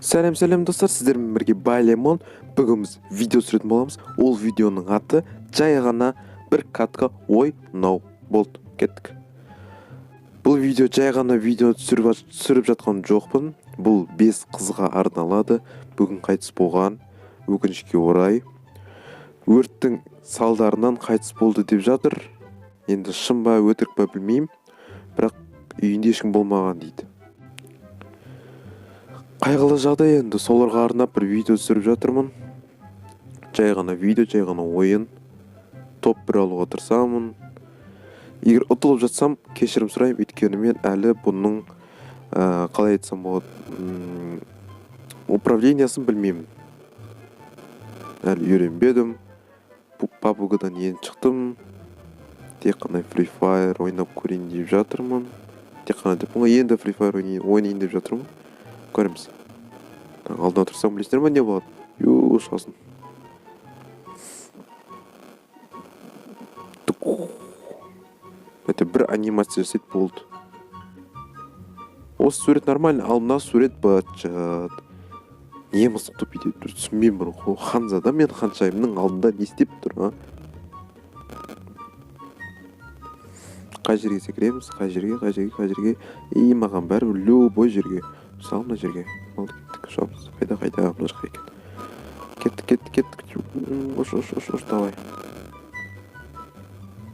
Сәлем достар, сіздермен бірге Байлемон. Бүгін біз видео түсіретін боламыз. Ол видеоның аты жай ғана бір катка ойнау болды. Кеттік. Бұл видео жай ғана видео түсіріп жатқан жоқпын. Бұл 5 қызға арналады. Бүгін қайтыс болған, өкінішке орай, өрттің салдарынан қайтыс болды деп жатыр. Енді шын ба өтірік па білмеймін, бірақ үйінде ешкім болмаған дейді. Қайғылы жағдай, енді соларға арнап бір видео түсіріп жатырмын. Жай ғана видео, жай ғана ойын. Топ 1 алуға тырысамын. Егер ұтылып жатсам, кешірім сұраймын, өйткені мен әлі бұның қалай айтсам болады, управлениясын білмеймін. Әлі үйренбедім. PUBG'дан енді шықтым. Тек қана Free Fire ойнап көрейін деп жатырмын. Тек қана деп, енді Free Fire ойнайын деп жатырмын. Көреміз. Алдына тұрсам білесіздер ме, не болады? Шасын. Это бір анимация жасайды болды. Осы сурет нормально, ал мына сурет бачат. Не мысықты бүйтеді, түсінбеймін бір. Ханзада мен ханшайымның алдында не істеп тұр, Қай жерге секіреміз? Қай жерге? Маған бәрібір любой жерге. Мысалы мына жерге. Болды, кеттік, шамыз. Қайда, мына жаққа екен. Кеттік. Ош, давай.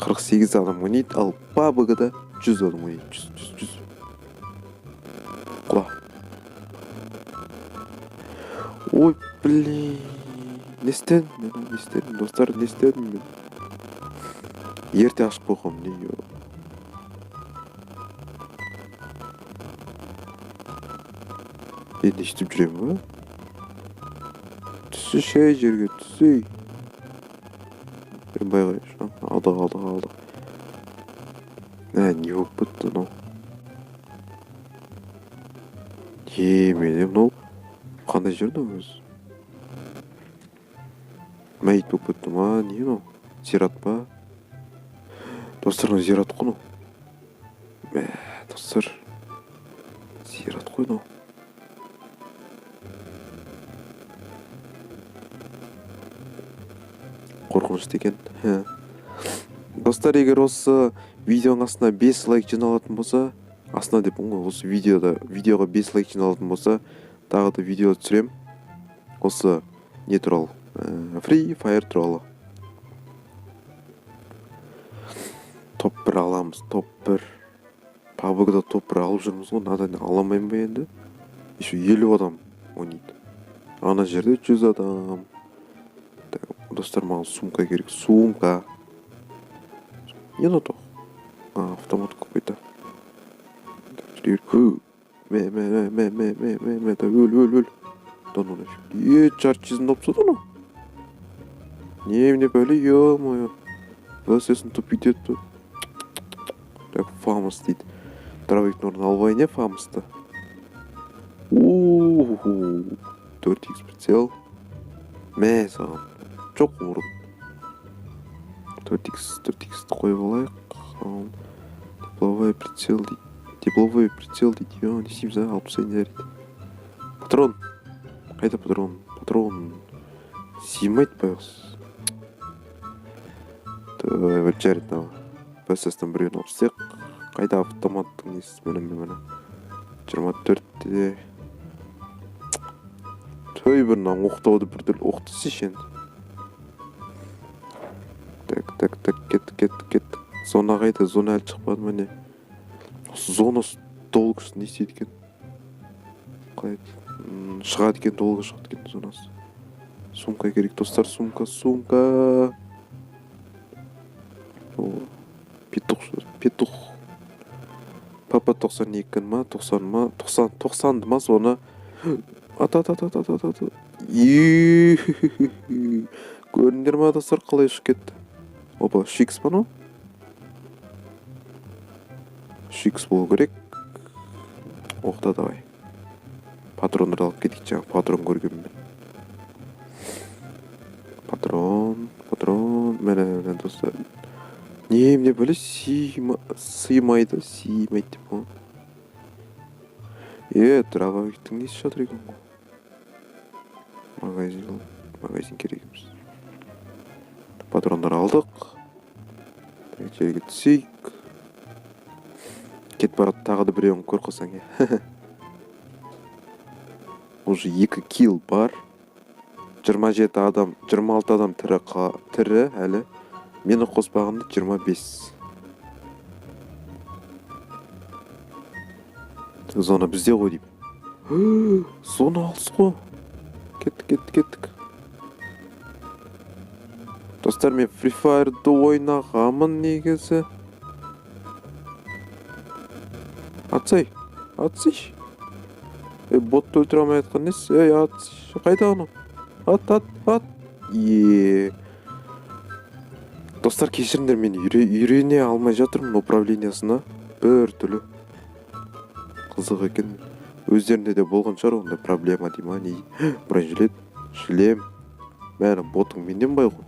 48 адам ойнайды, ал PUBG'да 100 адам ойнайды. 100. Құла. Ой, блин. Не істедім, достар, не істедім мен? Ерте ашып қойғам, не? Енді естіп жүрем ба? Түсі шай жерге, түсі. Мен байғай, алдық. Не болып бұтты, но? Мене, но? Қандай жерді өз? Мәйт болып бұтты ма? Не, но? Зират па? Достар, зират қой, но? Достар, зират қой, но? Қорқыныш деген. Достар, егер осы видеоның астына 5 лайк жиналатын болса, астына деп осы видеоға 5 лайк жиналатын болса, тағы да видео түсірем. Осы не туралы? Free Fire туралы. Топ 1 аламыз, топ 1. PUBG'да топ 1 алып жүрміз ғой, надан аламайын ба енді? Еще 50 адам ойнайды. Ана жерде 100 адам. Достар, маған сумка керек, сумка. Не надо? Автомат какой-то. Өл. Донуна. Чарт чизін опсады, ну? Не böyle, ё-моё. Вәсесін тұп етеді. Так, фамос дейді. Дровиктің орнын албай не фамосты? 4x прицел. Саған. Жоқ орын. 4x қойып алайық. Тепловой прицел дейді. Не істейміз, алып сайын жарайды. Патрон. Қайда патрон? Симайды байғыз. Бір жарайды нау. Бәсестен біреуін алып істейік. Қайда автоматтың несі? Мені. 24-те. Төй бірінен оқтауды бірділ оқты сешен. Так, кеттік. Зона қайда? Зона әлі шықпады мәне. Зонасы толғысын не істейді екен? Қалай? Шығады екен, толғы шығады екен зонасы. Сумка керек, достар, сумка. Петух. Папа 92 ма, 90 ма, 90 ма, соны. Көріндер ма, достар, қалай ұшып кетті? Опа, шикс па, но? Шикс болу керек. Оқта давай. Патронды алып кетейік, жаңа патрон көргенмен. Патрон. Мәне, достар. Не böyle сыймайды деп. Дробовиктің несі жатыр екен ғой? Магазин керек емес. Патрондар алдық. Жерге түсейік. Кетіп барады, тағы да біреуін көр қылсаң е. Уже 2 килл бар. 27 адам, 26 адам тірі әлі. Мені қоспағанда 25. Зона бізде ғой дейм. Зона алыс қой. Кеттік. Достар, мен Free Fire'ды ойнағамын негізі. Атсай. Ботты өлтіре алмай атқан несі? Атсай. Қайда оны? Ат. Достар, кешіріңдер, мен үйрене алмай жатырмын управлениясына. Бір түрлі қызық екен. Өздерінде де болған шығар ондай проблема дейма. Бронежилет, шлем. Бәрі ботың менден бай ғой.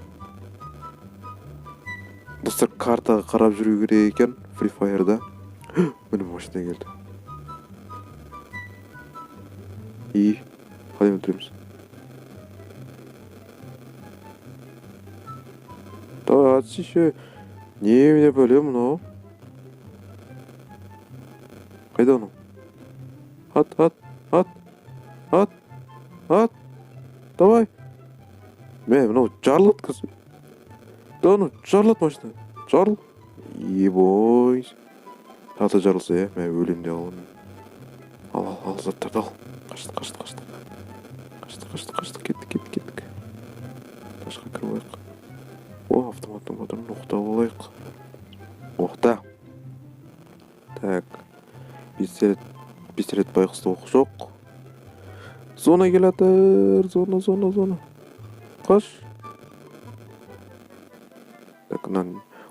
Достар, картаға қарап жүру керек екен Free Fire'да. Міне машина келді. Қалай өлтіреміз? Давай, атсайшы. Не бөлем мынау? Қайда оның? Ат. Давай. Мынау жарлыт қыз. Да, жарлыт машина. Жарл. Ебой. Тағы жарылса, өлем де алын. Ал, заттарды ал. Қашты. Кеттік. Ташқа кіріп алайық. Автоматтың патронын оқта алайық. Оқта. Так. Пистолет байқысты оқ жоқ. Зона келатыр. Зона. Қаш. Так,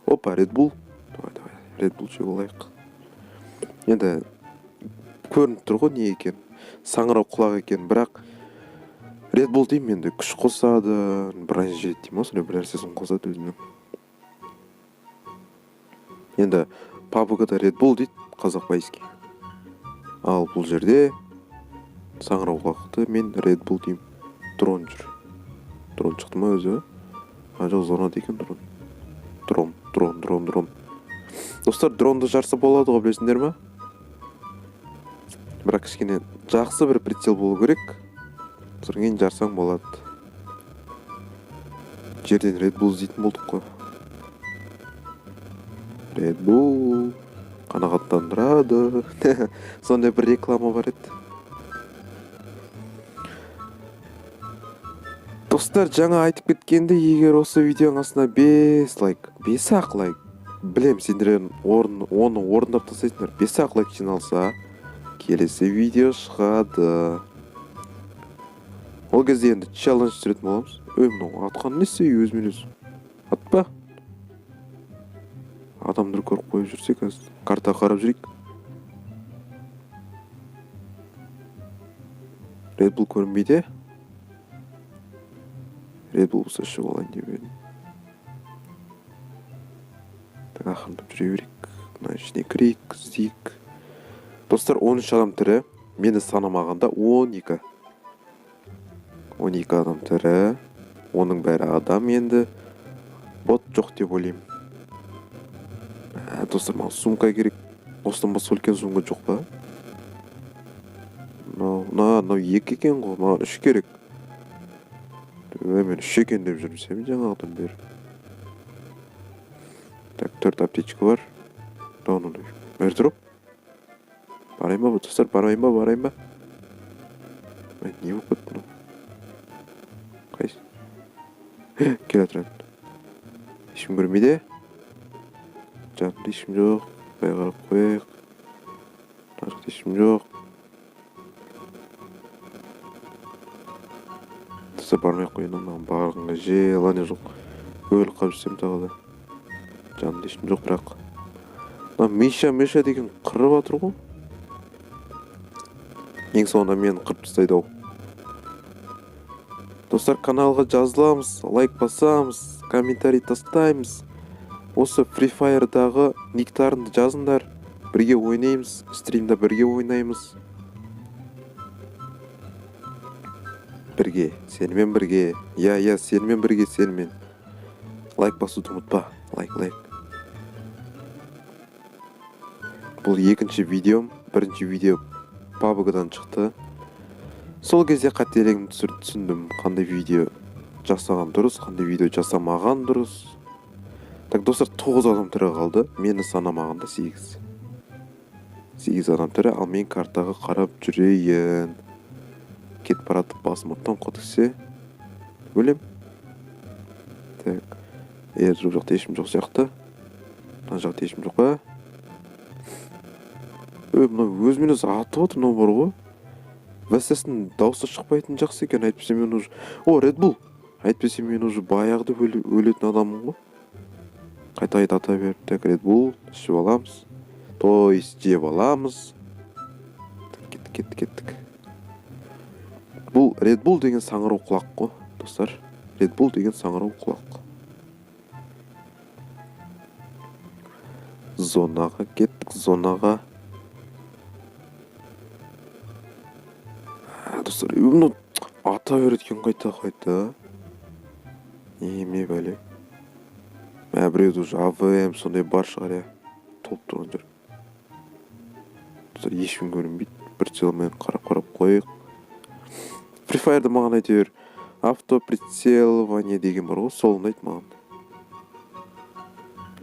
опа, Red Bull. Давай, Red Bull жеп алайық. Енді көрініп тұр ғой не екен. Саңырау құлақ екен, бірақ Red Bull дейм, енді күш қосады, бронежилет дейм, осындай бір нәрсесін қосады өзінің. Енді PUBG-да Red Bull дейді, қазақ байский. Ал бұл жерде саңырау құлақты мен Red Bull дейм. Дрон жүр. Дрон шықты ма өзі? Жоқ, зона дейкен дрон. Дрон. Достар, дронды жарса болады ғой, білесіңдер ма? Бірақ кішкене жақсы бір прицел болу керек. Содан кейін жарсаң болады. Жерден Red Bull іздейтін болдық қой. Red Bull қанағаттандырады. Сондай бір реклама бар еді. Достар, жаңа айтып кеткенде, егер осы видеоның астына 5 лайк, білем, сендер оны орындап тастайсыңдар. 5 лайк жиналса, келесі видео шығады. Ол кезде енді челлендж түсіретін боламыз. Мынау атқан несі өзімен өзі? Атпа. Адамдар көріп қойып жүрсек, карта қарап жүрейік. Red Bull көрінбейді. Red Bull болса шығып алайын деп едім. Так, ақырындап жүре берейік. Мына ішіне кірейік, іздейік. Достар, 13 адам тірі. Мені санамағанда 12 адам тірі. Оның бәрі адам, енді бот жоқ деп ойлаймын. Достар, маған сумка керек. Осыдан басқа үлкен сумка жоқ па? Мынау 2 екен ғой, маған 3 керек. Мен 3 екен деп жүрмесем жаңағыдан бері. Так, 4 аптечка бар. Airdrop. Барайын ба, достар, барайын ба? Не болып кетті? Қайсы? Келе тұрады. Ешкім көрмейді? Жанында ешкім жоқ. Байғарып қойық. Нарықта ешкім жоқ. Достар, бармай қойын, бағырғанға желане жоқ. Өліп қап жүрсем тағы да. Жанында ешкім жоқ, бірақ. Миша деген қырып атыр ғой. Ең соңында мені қырып тастайды ау. Достар, каналға жазыламыз, лайк басамыз, комментарий тастаймыз. Осы Free Fire'дағы никтарынды жазыңдар. Бірге ойнаймыз, стримда бірге ойнаймыз. бірге, сенімен бірге. Иә, сенімен бірге, сенімен. Лайк басуды ұмытпа. Лайк. Бұл екінші видеом. Бірінші видео PUBG-дан шықты. Сол кезде қателігімді түсіндім. Қандай видео жасаған дұрыс, қандай видео жасамаған дұрыс. Так, достар, 9 адам тірі қалды. Мені санамағанда 8. 8 адам тірі, ал мен картаға қарап жүрейін. Кет баратып басым оттан қотықсе. Өлем. Так. Жақта ешім жоқ сияқты. Мына жақта ешім жоқ па? Мына өзімен өзі атып отыр, мынау бар ғой. Вәсесінің дауысы шықпайтын жақсы екен, әйтпесе мен уже... О, Red Bull! Әйтпесе мен уже баяғыда өлетін адаммын ғой. Қайта ата беріп, так, Red Bull, ішіп аламыз. То есть, жеп аламыз. Кеттік. Бұл Red Bull деген саңырау құлақ қой, достар. Red Bull деген саңырау құлақ. Зонаға кеттік, зонаға. Достар, үміні ата береткен қайта. Еме бәле. Біреуді уже АВМ сондай бар шығар, толып тұрған жер. Достар, ешкім көрінбейді. Бір целмен қарап қойық. Free Fire'да маған әйтеуір автоприцелование деген бар ғой, сол ұнайды маған.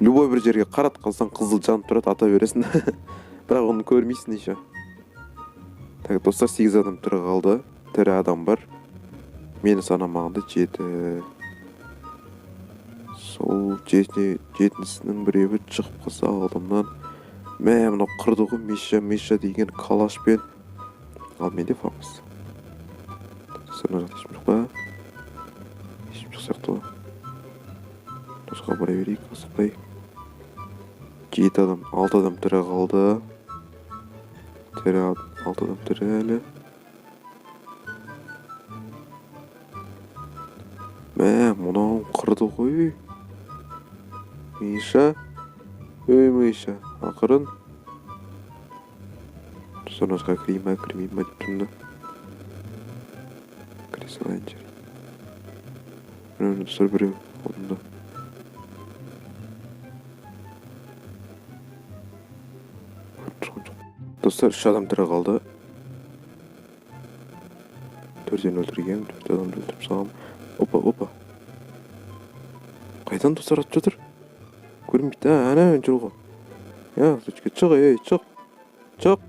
Любой бір жерге қарат қалсаң қызыл жанып тұрады, ата бересің. Бірақ оны көрмейсің еще. Так, достар, 8 адам тірі қалды. Тірі адам бар. Мені санамағанда 7. Сол жетінісінің біреуі шығып қалса алдымнан. Мынау қырды ғой, Миша деген калашпен. Ал менде фамыз. Сырна жақта ешім жоқ па? Ешім жоқ сияқты ғой. Нұсқа бара берейік, асықпай. 7 адам, 6 адам тірі қалды. 6 адам тірі әлі. Мұнауын қырды ғой. Миша. Миша. Ақырын. Сонысқа кірейма деп тұрмды. Кіре салайын жер. Достар, біреу алдында. Достар, 3 адам тірі қалды. 4-ден өлтірген, 4 адамды өлтіріп салам. Опа. Қайдан достар атып жатыр? Көрінбейді, әне жүр ғой. Чық.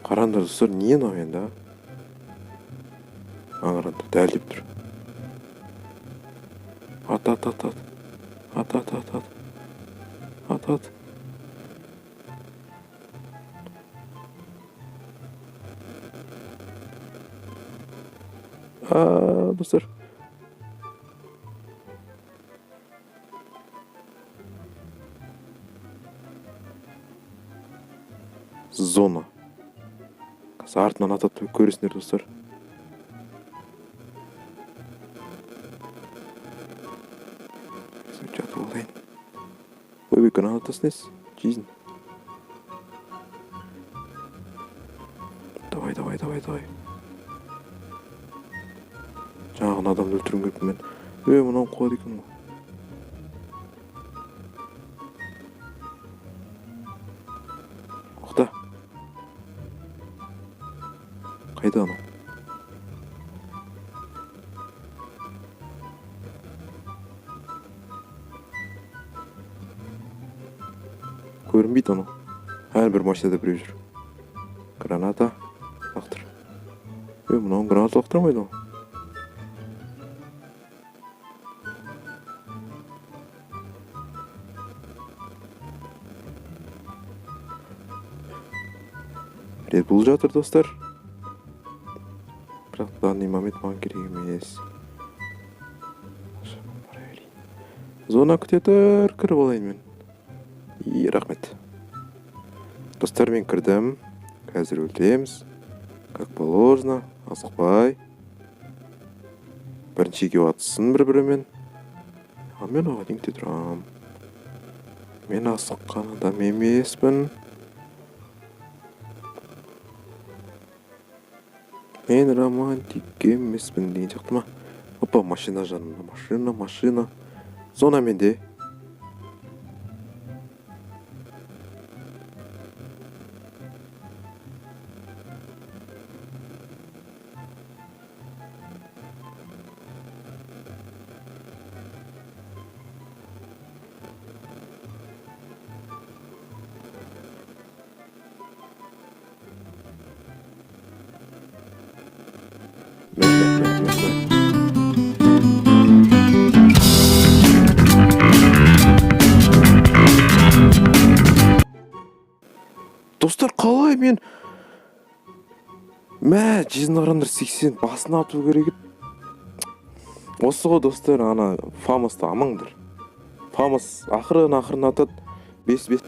Қарандар достар, не нау енді? Аңыранда дәл деп тұр. Ат. Достар. Зона. Артынан ататып көресіңдер, достар. Жатып олайын. Ой, гранатасын ес. Жизнь. Давай. Жаңағын адамды өлтірім көріппін мен. Мұнан қуады екен ғой. Оқта. Қайда анау? Көрінбейді анау. Әрбір машинада біреу жүр. Граната. Лақтыр. Мұнауын граната лақтырмайды ғой. Red Bull жатыр, достар. Бірақ данный момент маған керек емес. Зона күтетір, кіріп олайын мен. Рахмет. Достар, мен кірдім. Қазір өлтеміз. Как положено. Асықпай. Біріншеге атсын бір-бірімен. Мен оға дейін кете тұрам. Мен асыққан адам емеспін. Мен романтик емеспін деген сияқты ма? Опа, машина жанында, машина. Зона менде. Достар, қалай мен жизнь адамдар 80 басын ату керек еді. Осы ғой достар, ана фамосты амаңдар. Фамос ақырын атады. 5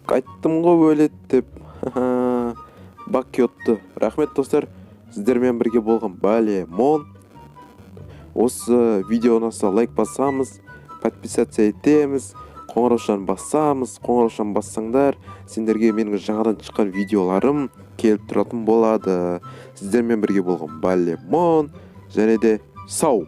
айттым ғой өледі деп. Бак кетті. Рахмет достар, сіздермен бірге болған Балемон. Осы видео ұнаса лайк басамыз, подписация етеміз, қоңыраушаны бассаңдар, сендерге менің жаңадан шыққан видеоларым келіп тұратын болады. Сіздермен бірге болған Балемон, және де сау.